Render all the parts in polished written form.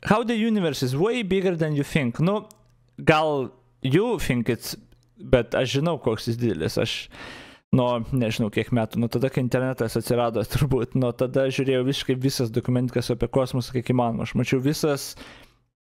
How the universe is way bigger than you think. Nu, gal you think it's, bet aš žinau, koks jis didelis. Aš nuo, nežinau kiek metų, nuo tada, kai internetas atsirado, turbūt, nuo tada žiūrėjau visiškai visas dokumentikas apie kosmosą, kiek įmanoma. Aš mačiau visas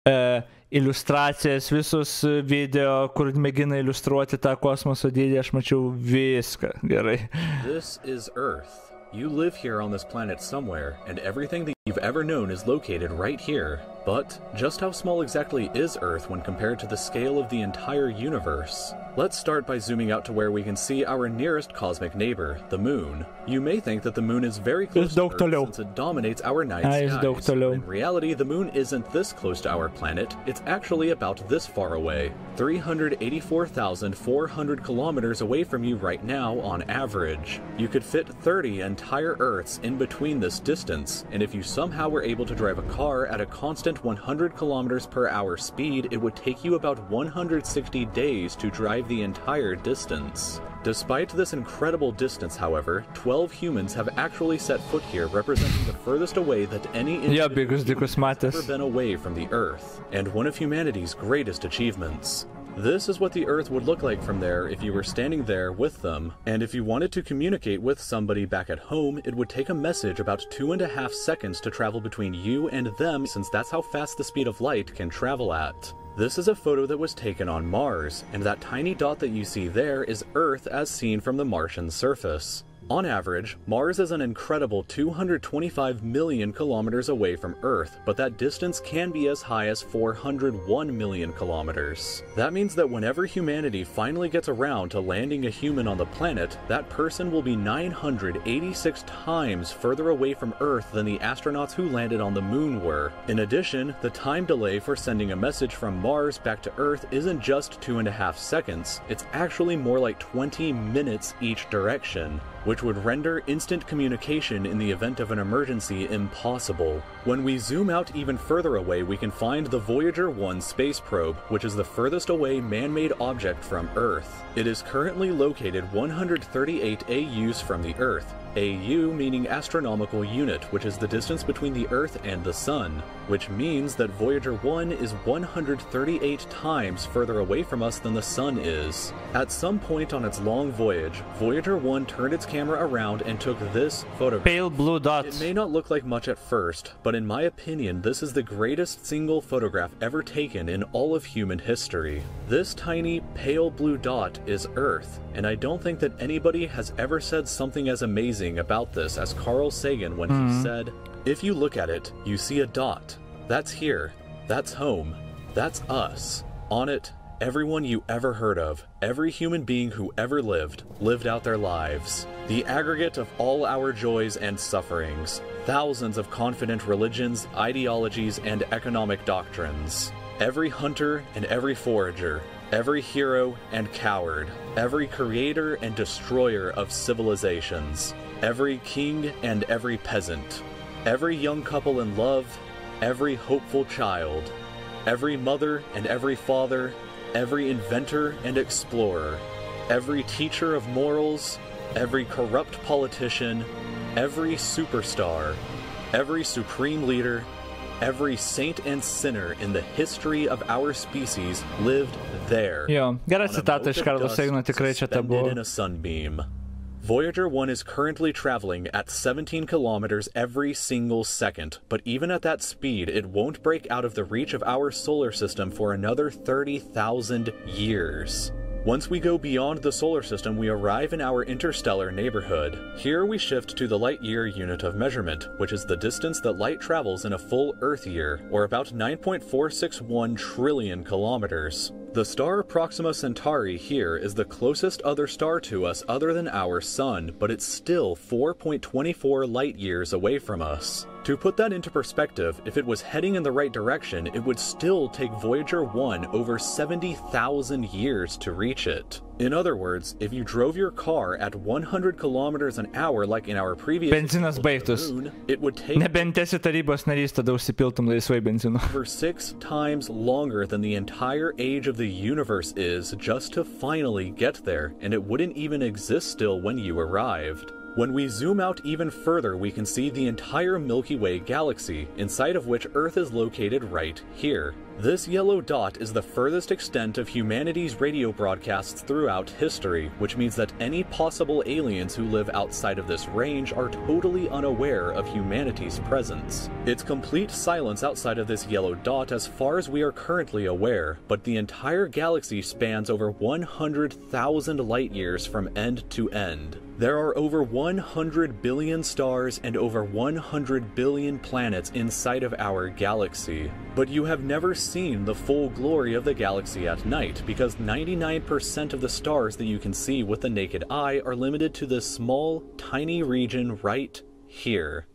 iliustracijas, visus video, kur mėgina iliustruoti tą kosmoso dydį, aš mačiau viską. Gerai. This is Earth. You live here on this planet somewhere, and everything that you've ever known is located right here. But just how small exactly is Earth when compared to the scale of the entire universe? Let's start by zooming out to where we can see our nearest cosmic neighbor, the Moon. You may think that the Moon is very close to Earth since it dominates our night skies. In reality, the Moon isn't this close to our planet, it's actually about this far away. 384,400 kilometers away from you right now on average. You could fit 30 entire Earths in between this distance, and if you somehow were able to drive a car at a constant 100 kilometers per hour speed, it would take you about 160 days to drive the entire distance. Despite this incredible distance, however, 12 humans have actually set foot here, representing the furthest away that any individual has ever been away from the Earth, and one of humanity's greatest achievements. This is what the Earth would look like from there if you were standing there with them, and if you wanted to communicate with somebody back at home, it would take a message about 2.5 seconds to travel between you and them, since that's how fast the speed of light can travel at. This is a photo that was taken on Mars, and that tiny dot that you see there is Earth as seen from the Martian surface. On average, Mars is an incredible 225 million kilometers away from Earth, but that distance can be as high as 401 million kilometers. That means that whenever humanity finally gets around to landing a human on the planet, that person will be 986 times further away from Earth than the astronauts who landed on the Moon were. In addition, the time delay for sending a message from Mars back to Earth isn't just 2.5 seconds, it's actually more like 20 minutes each direction, which would render instant communication in the event of an emergency impossible. When we zoom out even further away, we can find the Voyager 1 space probe, which is the furthest away man-made object from Earth. It is currently located 138 AUs from the Earth. AU meaning astronomical unit, which is the distance between the Earth and the Sun, which means that Voyager 1 is 138 times further away from us than the Sun is. At some point on its long voyage, Voyager 1 turned its camera around and took this photograph. Pale blue dots. It may not look like much at first, but in my opinion, this is the greatest single photograph ever taken in all of human history. This tiny pale blue dot is Earth, and I don't think that anybody has ever said something as amazing about this as Carl Sagan when he said, "If you look at it, you see a dot. That's here. That's home. That's us. On it, everyone you ever heard of, every human being who ever lived out their lives. The aggregate of all our joys and sufferings. Thousands of confident religions, ideologies, and economic doctrines. Every hunter and every forager. Every hero and coward. Every creator and destroyer of civilizations. Every king and every peasant. Every young couple in love. Every hopeful child. Every mother and every father. Every inventor and explorer. Every teacher of morals. Every corrupt politician. Every superstar. Every supreme leader. Every saint and sinner in the history of our species lived there. Jo, gera citata iš Karlo Sagano, tikrai čia ta buvo. In a sunbeam. Voyager 1 is currently traveling at 17 kilometers every single second, but even at that speed, it won't break out of the reach of our solar system for another 30,000 years. Once we go beyond the solar system, we arrive in our interstellar neighborhood. Here we shift to the light-year unit of measurement, which is the distance that light travels in a full Earth year, or about 9.461 trillion kilometers. The star Proxima Centauri here is the closest other star to us other than our Sun, but it's still 4.24 light-years away from us. To put that into perspective, if it was heading in the right direction, it would still take Voyager 1 over 70,000 years to reach it. In other words, if you drove your car at 100 kilometers an hour like in our previous Benzinas baigtus. Moon, it would take Nebent esi tarybos narys, tada užsipiltum laisvai benzino. over 6 times longer than the entire age of the universe is just to finally get there, and it wouldn't even exist still when you arrived. When we zoom out even further, we can see the entire Milky Way galaxy, inside of which Earth is located right here. This yellow dot is the furthest extent of humanity's radio broadcasts throughout history, which means that any possible aliens who live outside of this range are totally unaware of humanity's presence. It's complete silence outside of this yellow dot as far as we are currently aware, but the entire galaxy spans over 100,000 light years from end to end. There are over 100 billion stars and over 100 billion planets inside of our galaxy. But you have never seen the full glory of the galaxy at night, because 99% of the stars that you can see with the naked eye are limited to this small, tiny region right here.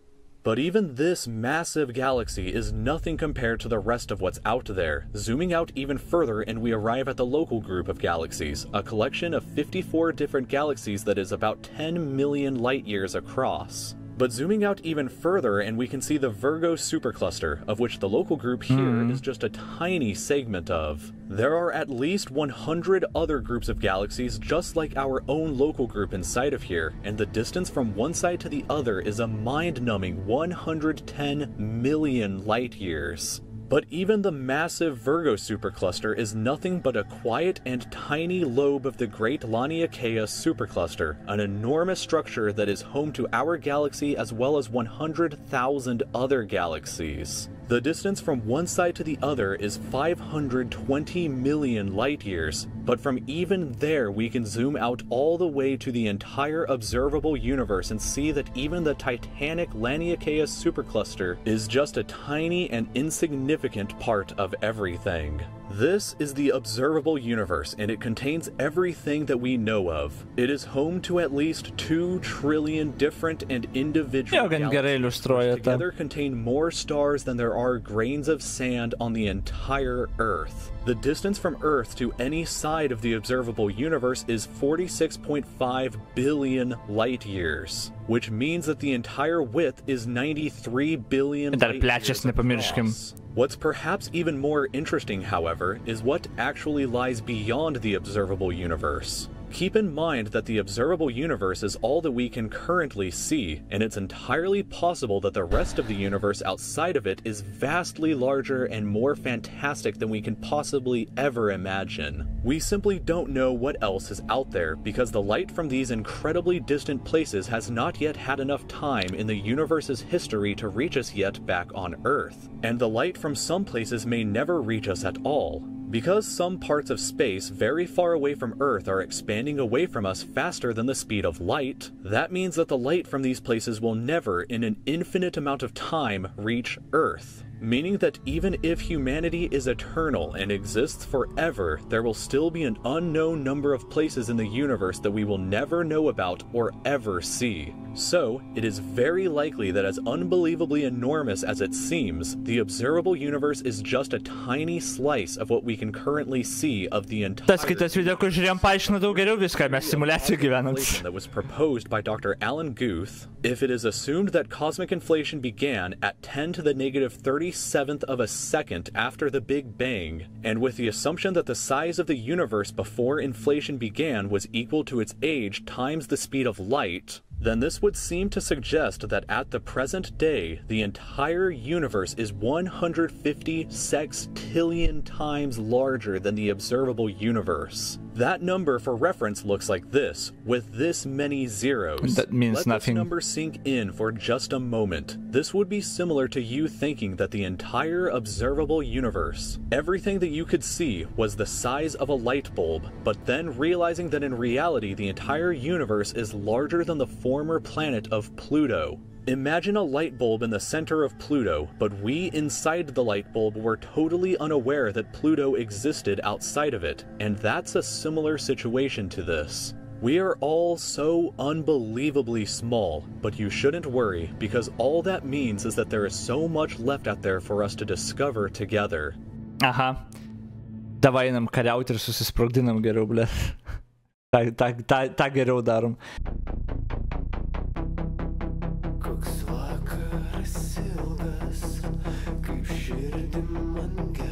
But even this massive galaxy is nothing compared to the rest of what's out there. Zooming out even further and we arrive at the local group of galaxies, a collection of 54 different galaxies that is about 10 million light years across. But zooming out even further and we can see the Virgo supercluster, of which the local group here is just a tiny segment of. There are at least 100 other groups of galaxies just like our own local group inside of here, and the distance from one side to the other is a mind-numbing 110 million light years. But even the massive Virgo supercluster is nothing but a quiet and tiny lobe of the Great Laniakea supercluster, an enormous structure that is home to our galaxy as well as 100,000 other galaxies. The distance from one side to the other is 520 million light years, but from even there we can zoom out all the way to the entire observable universe and see that even the titanic Laniakea supercluster is just a tiny and insignificant part of everything. This is the observable universe, and it contains everything that we know of. It is home to at least 2 trillion different and individual galaxies, which together contain more stars than there are grains of sand on the entire Earth. The distance from Earth to any side of the observable universe is 46.5 billion light years, which means that the entire width is 93 billion light years across. What's perhaps even more interesting, however, is what actually lies beyond the observable universe. Keep in mind that the observable universe is all that we can currently see, and it's entirely possible that the rest of the universe outside of it is vastly larger and more fantastic than we can possibly ever imagine. We simply don't know what else is out there, because the light from these incredibly distant places has not yet had enough time in the universe's history to reach us yet back on Earth. And the light from some places may never reach us at all. Because some parts of space very far away from Earth are expanding away from us faster than the speed of light, that means that the light from these places will never, in an infinite amount of time, reach Earth. Meaning that even if humanity is eternal and exists forever, there will still be an unknown number of places in the universe that we will never know about or ever see. So, it is very likely that as unbelievably enormous as it seems, the observable universe is just a tiny slice of what we can currently see of the entire that was proposed by Dr. Alan Guth. If it is assumed that cosmic inflation began at 10 to the negative 37th of a second after the Big Bang, and with the assumption that the size of the universe before inflation began was equal to its age times the speed of light, then this would seem to suggest that at the present day, the entire universe is 150 sextillion times larger than the observable universe. That number for reference looks like this, with this many zeros. That means nothing. Let this number sink in for just a moment. This would be similar to you thinking that the entire observable universe, everything that you could see, was the size of a light bulb, but then realizing that in reality the entire universe is larger than the former planet of Pluto. Imagine a light bulb in the center of Pluto, but we inside the light bulb were totally unaware that Pluto existed outside of it, and that's a similar situation to this. We are all so unbelievably small, but you shouldn't worry, because all that means is that there is so much left out there for us to discover together. Aha. Davai einam kariauti ir susisprogdinam geriau, ble. Ta geriau darom. Koks vakaras ilgas, kaip širdį man gerai.